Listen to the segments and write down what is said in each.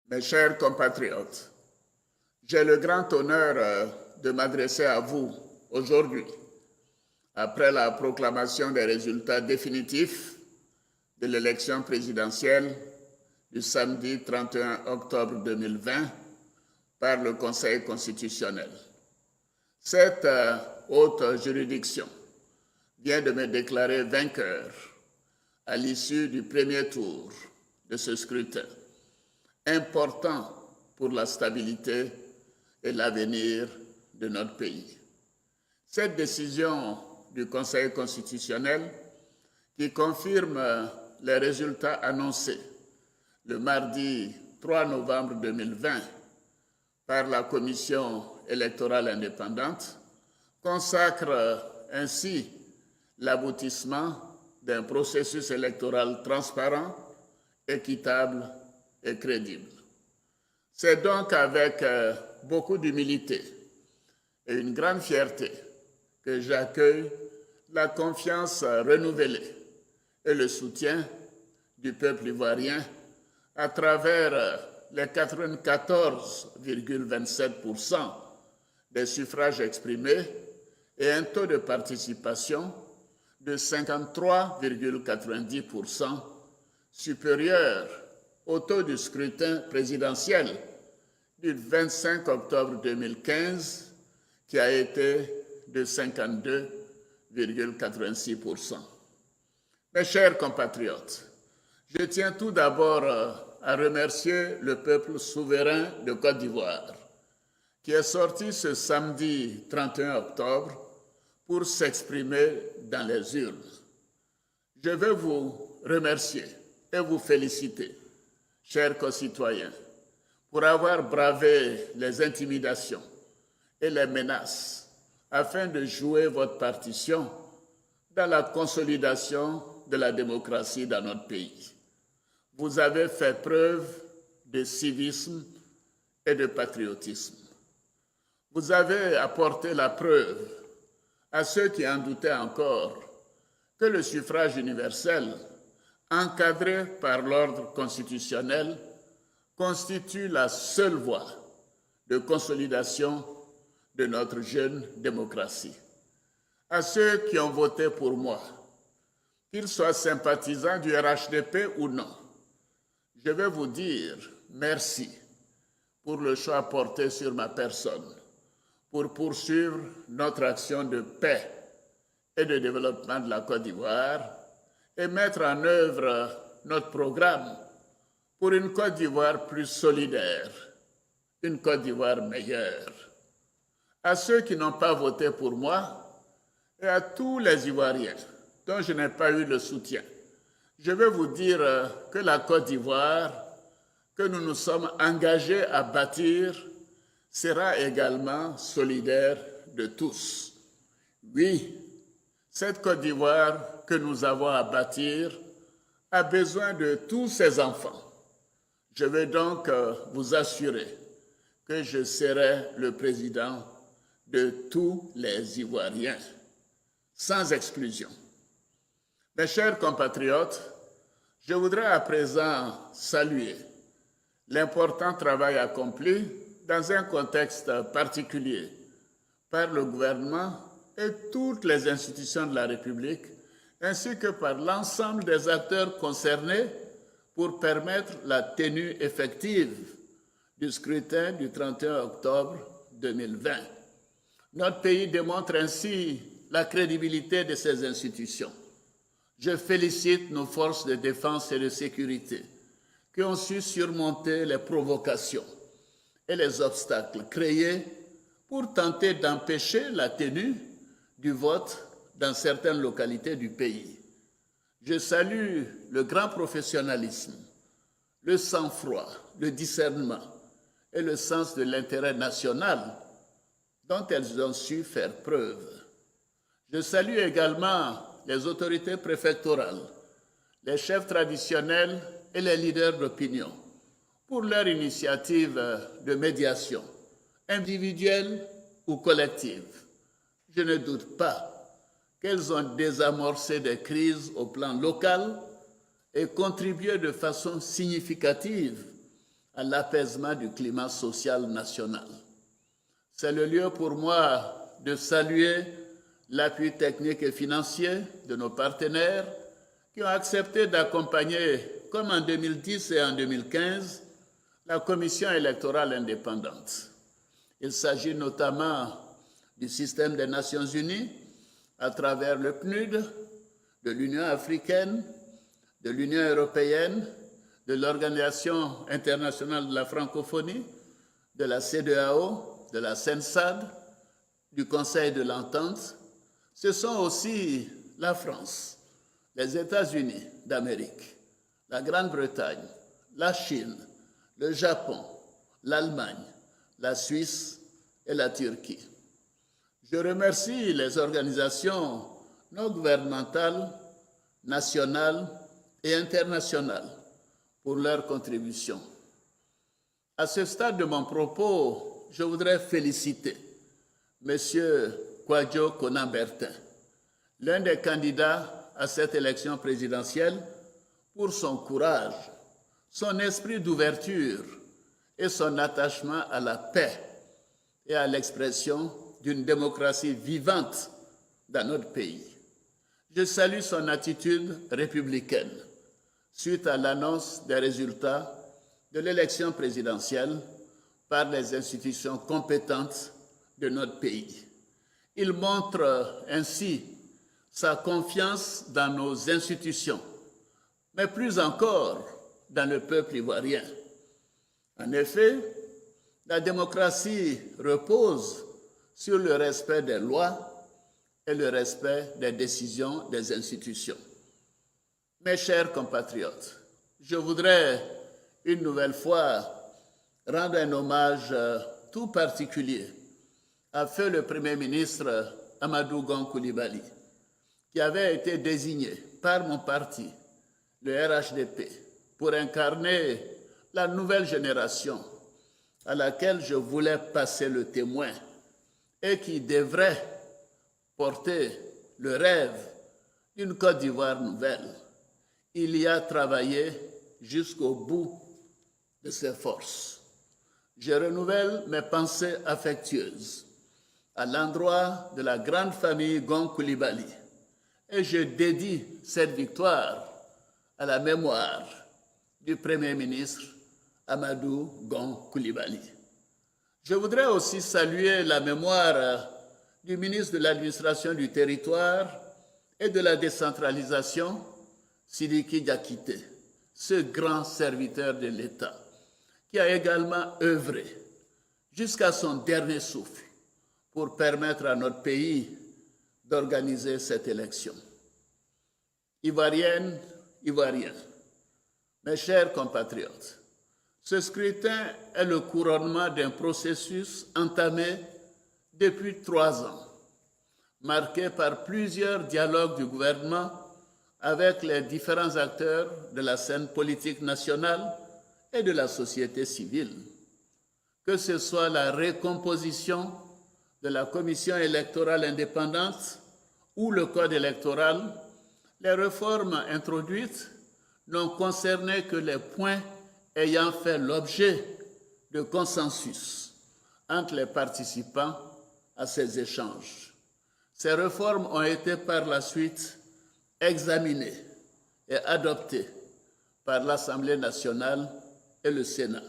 Mes chers compatriotes, j'ai le grand honneur de m'adresser à vous aujourd'hui, après la proclamation des résultats définitifs de l'élection présidentielle du samedi 31 octobre 2020 par le Conseil constitutionnel. Cette haute juridiction vient de me déclarer vainqueur à l'issue du premier tour de ce scrutin, important pour la stabilité et l'avenir de notre pays. Cette décision du Conseil constitutionnel, qui confirme les résultats annoncés le mardi 3 novembre 2020 par la Commission électorale indépendante, consacre ainsi l'aboutissement d'un processus électoral transparent, équitable et crédible. C'est donc avec beaucoup d'humilité et une grande fierté que j'accueille la confiance renouvelée et le soutien du peuple ivoirien à travers les 94,27% des suffrages exprimés et un taux de participation de 53,90%, supérieur au taux du scrutin présidentiel du 25 octobre 2015, qui a été de 52,86%. Mes chers compatriotes, je tiens tout d'abord à remercier le peuple souverain de Côte d'Ivoire, qui est sorti ce samedi 31 octobre pour s'exprimer dans les urnes. Je veux vous remercier et vous féliciter, chers concitoyens, pour avoir bravé les intimidations et les menaces afin de jouer votre partition dans la consolidation de la démocratie dans notre pays. Vous avez fait preuve de civisme et de patriotisme. Vous avez apporté la preuve à ceux qui en doutaient encore que le suffrage universel, encadré par l'ordre constitutionnel, constitue la seule voie de consolidation de notre jeune démocratie. À ceux qui ont voté pour moi, qu'ils soient sympathisants du RHDP ou non, je vais vous dire merci pour le choix porté sur ma personne, pour poursuivre notre action de paix et de développement de la Côte d'Ivoire et mettre en œuvre notre programme pour une Côte d'Ivoire plus solidaire, une Côte d'Ivoire meilleure. À ceux qui n'ont pas voté pour moi et à tous les Ivoiriens dont je n'ai pas eu le soutien, je veux vous dire que la Côte d'Ivoire que nous nous sommes engagés à bâtir sera également solidaire de tous. Oui, cette Côte d'Ivoire que nous avons à bâtir a besoin de tous ses enfants. Je veux donc vous assurer que je serai le président de tous les Ivoiriens, sans exclusion. Mes chers compatriotes, je voudrais à présent saluer l'important travail accompli dans un contexte particulier par le gouvernement et toutes les institutions de la République, ainsi que par l'ensemble des acteurs concernés pour permettre la tenue effective du scrutin du 31 octobre 2020. Notre pays démontre ainsi la crédibilité de ces institutions. Je félicite nos forces de défense et de sécurité qui ont su surmonter les provocations et les obstacles créés pour tenter d'empêcher la tenue du vote dans certaines localités du pays. Je salue le grand professionnalisme, le sang-froid, le discernement et le sens de l'intérêt national dont elles ont su faire preuve. Je salue également les autorités préfectorales, les chefs traditionnels et les leaders d'opinion pour leur initiative de médiation, individuelle ou collective. Je ne doute pas qu'elles ont désamorcé des crises au plan local et contribué de façon significative à l'apaisement du climat social national. C'est le lieu pour moi de saluer l'appui technique et financier de nos partenaires qui ont accepté d'accompagner, comme en 2010 et en 2015, la Commission électorale indépendante. Il s'agit notamment du système des Nations Unies à travers le PNUD, de l'Union africaine, de l'Union européenne, de l'Organisation internationale de la francophonie, de la CEDEAO, de la CENSAD, du Conseil de l'Entente. Ce sont aussi la France, les États-Unis d'Amérique, la Grande-Bretagne, la Chine, le Japon, l'Allemagne, la Suisse et la Turquie. Je remercie les organisations non gouvernementales, nationales et internationales pour leur contribution. À ce stade de mon propos, je voudrais féliciter M. Kwadwo Konan-Bertin, l'un des candidats à cette élection présidentielle, pour son courage, son esprit d'ouverture et son attachement à la paix et à l'expression d'une démocratie vivante dans notre pays. Je salue son attitude républicaine suite à l'annonce des résultats de l'élection présidentielle par les institutions compétentes de notre pays. Il montre ainsi sa confiance dans nos institutions, mais plus encore dans le peuple ivoirien. En effet, la démocratie repose sur le respect des lois et le respect des décisions des institutions. Mes chers compatriotes, je voudrais une nouvelle fois rendre un hommage tout particulier à feu le Premier ministre Amadou Gon Coulibaly, qui avait été désigné par mon parti, le RHDP, pour incarner la nouvelle génération à laquelle je voulais passer le témoin et qui devrait porter le rêve d'une Côte d'Ivoire nouvelle. Il y a travaillé jusqu'au bout de ses forces. Je renouvelle mes pensées affectueuses à l'endroit de la grande famille Gon Coulibaly et je dédie cette victoire à la mémoire du Premier ministre Amadou Gon Coulibaly. Je voudrais aussi saluer la mémoire du ministre de l'Administration du Territoire et de la Décentralisation, Sidiki Diakité, ce grand serviteur de l'État, qui a également œuvré jusqu'à son dernier souffle pour permettre à notre pays d'organiser cette élection. Ivoiriennes, Ivoiriens, mes chers compatriotes, ce scrutin est le couronnement d'un processus entamé depuis 3 ans, marqué par plusieurs dialogues du gouvernement avec les différents acteurs de la scène politique nationale et de la société civile. Que ce soit la recomposition de la Commission électorale indépendante ou le Code électoral, les réformes introduites n'ont concerné que les points ayant fait l'objet de consensus entre les participants à ces échanges. Ces réformes ont été par la suite examinées et adoptées par l'Assemblée nationale et le Sénat.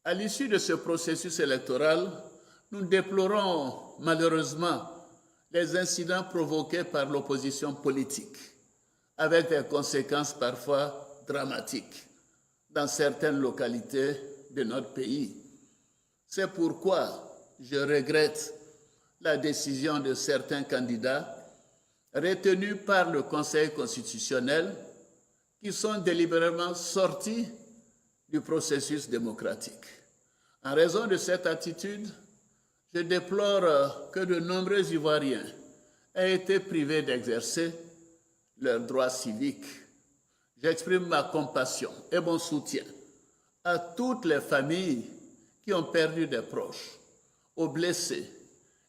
À l'issue de ce processus électoral, nous déplorons malheureusement les incidents provoqués par l'opposition politique, avec des conséquences parfois dramatiques dans certaines localités de notre pays. C'est pourquoi je regrette la décision de certains candidats retenus par le Conseil constitutionnel qui sont délibérément sortis du processus démocratique. En raison de cette attitude, je déplore que de nombreux Ivoiriens aient été privés d'exercer leurs droits civiques. J'exprime ma compassion et mon soutien à toutes les familles qui ont perdu des proches, aux blessés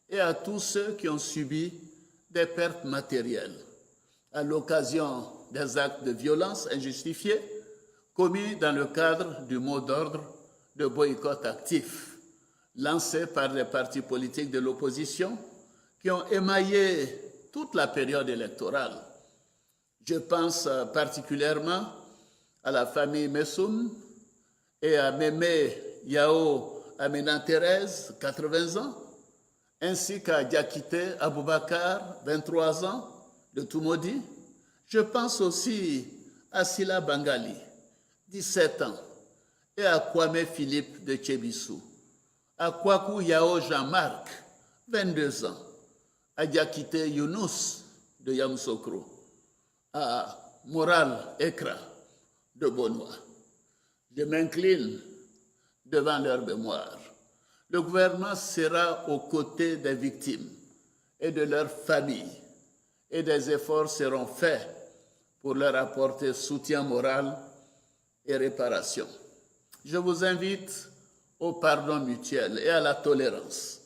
et à tous ceux qui ont subi des pertes matérielles à l'occasion des actes de violence injustifiés commis dans le cadre du mot d'ordre de boycott actif lancés par les partis politiques de l'opposition qui ont émaillé toute la période électorale. Je pense particulièrement à la famille Messoum et à Mémé Yao Amina Thérèse, 80 ans, ainsi qu'à Diakité Aboubakar, 23 ans, de Tumodi. Je pense aussi à Sila Bangali, 17 ans, et à Kwame Philippe de Tchébissou, à Kwaku Yao Jean-Marc, 22 ans, à Diakité Younous de Yamoussoukro, à Moral Ekra de Bonois. Je m'incline devant leur mémoire. Le gouvernement sera aux côtés des victimes et de leurs familles, et des efforts seront faits pour leur apporter soutien moral et réparation. Je vous invite au pardon mutuel et à la tolérance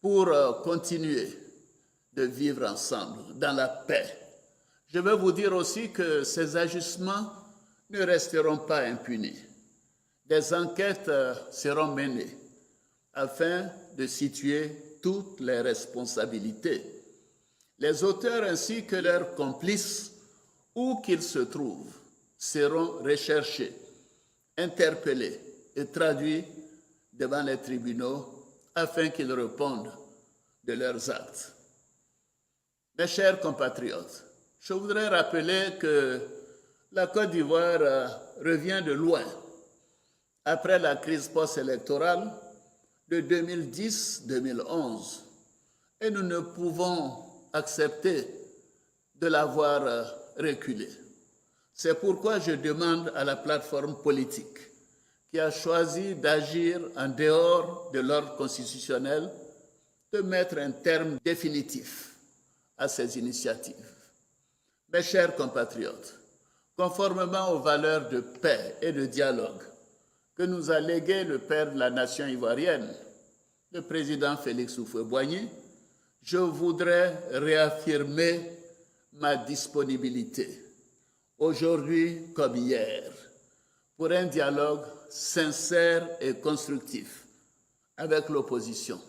pour continuer de vivre ensemble dans la paix. Je veux vous dire aussi que ces ajustements ne resteront pas impunis. Des enquêtes seront menées afin de situer toutes les responsabilités. Les auteurs ainsi que leurs complices, où qu'ils se trouvent, seront recherchés, interpellés et traduits devant les tribunaux afin qu'ils répondent de leurs actes. Mes chers compatriotes, je voudrais rappeler que la Côte d'Ivoire revient de loin après la crise post-électorale de 2010-2011 et nous ne pouvons accepter de la voir reculer. C'est pourquoi je demande à la plateforme politique qui a choisi d'agir en dehors de l'ordre constitutionnel de mettre un terme définitif à ces initiatives. Mes chers compatriotes, conformément aux valeurs de paix et de dialogue que nous a légué le père de la nation ivoirienne, le président Félix Houphouët-Boigny, je voudrais réaffirmer ma disponibilité, aujourd'hui comme hier, pour un dialogue sincère et constructif avec l'opposition,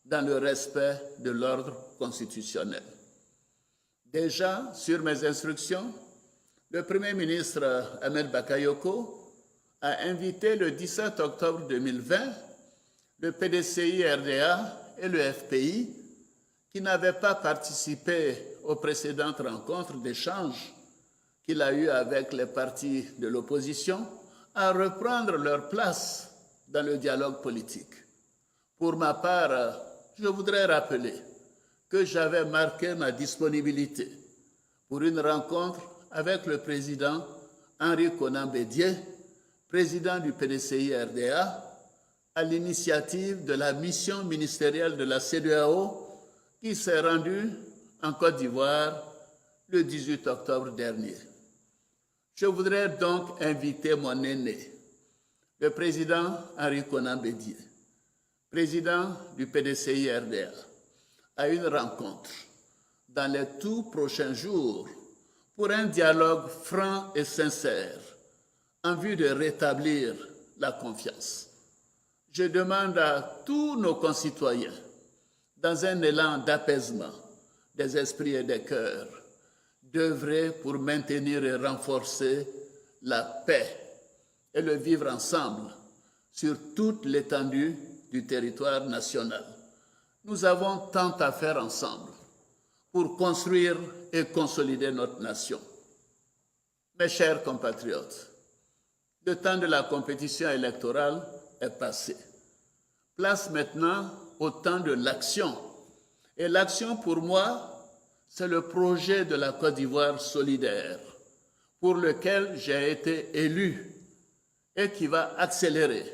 dans le respect de l'ordre constitutionnel. Déjà, sur mes instructions, le Premier ministre Ahmed Bakayoko a invité le 17 octobre 2020 le PDCI-RDA et le FPI, qui n'avaient pas participé aux précédentes rencontres d'échange qu'il a eues avec les partis de l'opposition, à reprendre leur place dans le dialogue politique. Pour ma part, je voudrais rappeler que j'avais marqué ma disponibilité pour une rencontre avec le président Henri Konan Bédié, président du PDCI-RDA, à l'initiative de la mission ministérielle de la CEDEAO qui s'est rendue en Côte d'Ivoire le 18 octobre dernier. Je voudrais donc inviter mon aîné, le président Henri Konan Bédié, président du PDCI-RDA, à une rencontre dans les tout prochains jours pour un dialogue franc et sincère en vue de rétablir la confiance. Je demande à tous nos concitoyens, dans un élan d'apaisement des esprits et des cœurs, d'œuvrer pour maintenir et renforcer la paix et le vivre ensemble sur toute l'étendue du territoire national. Nous avons tant à faire ensemble pour construire et consolider notre nation. Mes chers compatriotes, le temps de la compétition électorale est passé. Place maintenant au temps de l'action. Et l'action, pour moi, c'est le projet de la Côte d'Ivoire solidaire, pour lequel j'ai été élu et qui va accélérer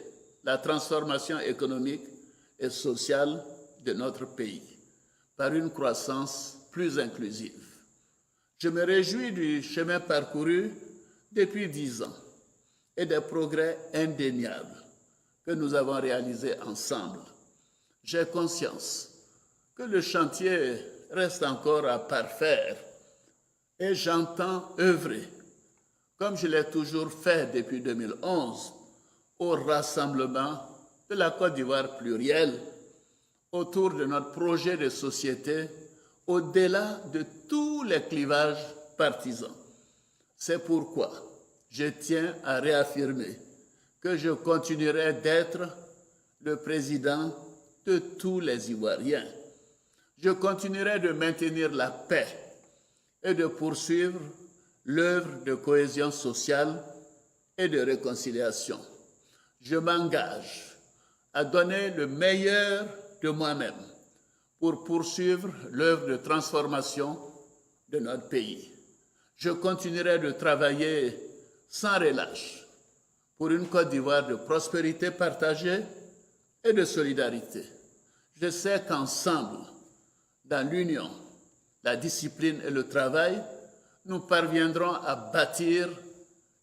la transformation économique et sociale de notre pays par une croissance plus inclusive. Je me réjouis du chemin parcouru depuis 10 ans et des progrès indéniables que nous avons réalisés ensemble. J'ai conscience que le chantier reste encore à parfaire et j'entends œuvrer, comme je l'ai toujours fait depuis 2011, au rassemblement de la Côte d'Ivoire plurielle autour de notre projet de société au-delà de tous les clivages partisans. C'est pourquoi je tiens à réaffirmer que je continuerai d'être le président de tous les Ivoiriens. Je continuerai de maintenir la paix et de poursuivre l'œuvre de cohésion sociale et de réconciliation. Je m'engage à donner le meilleur de moi-même pour poursuivre l'œuvre de transformation de notre pays. Je continuerai de travailler sans relâche pour une Côte d'Ivoire de prospérité partagée et de solidarité. Je sais qu'ensemble, dans l'union, la discipline et le travail, nous parviendrons à bâtir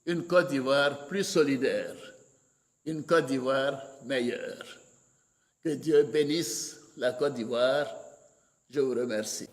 une Côte d'Ivoire plus solidaire, une Côte d'Ivoire meilleure. Que Dieu bénisse la Côte d'Ivoire. Je vous remercie.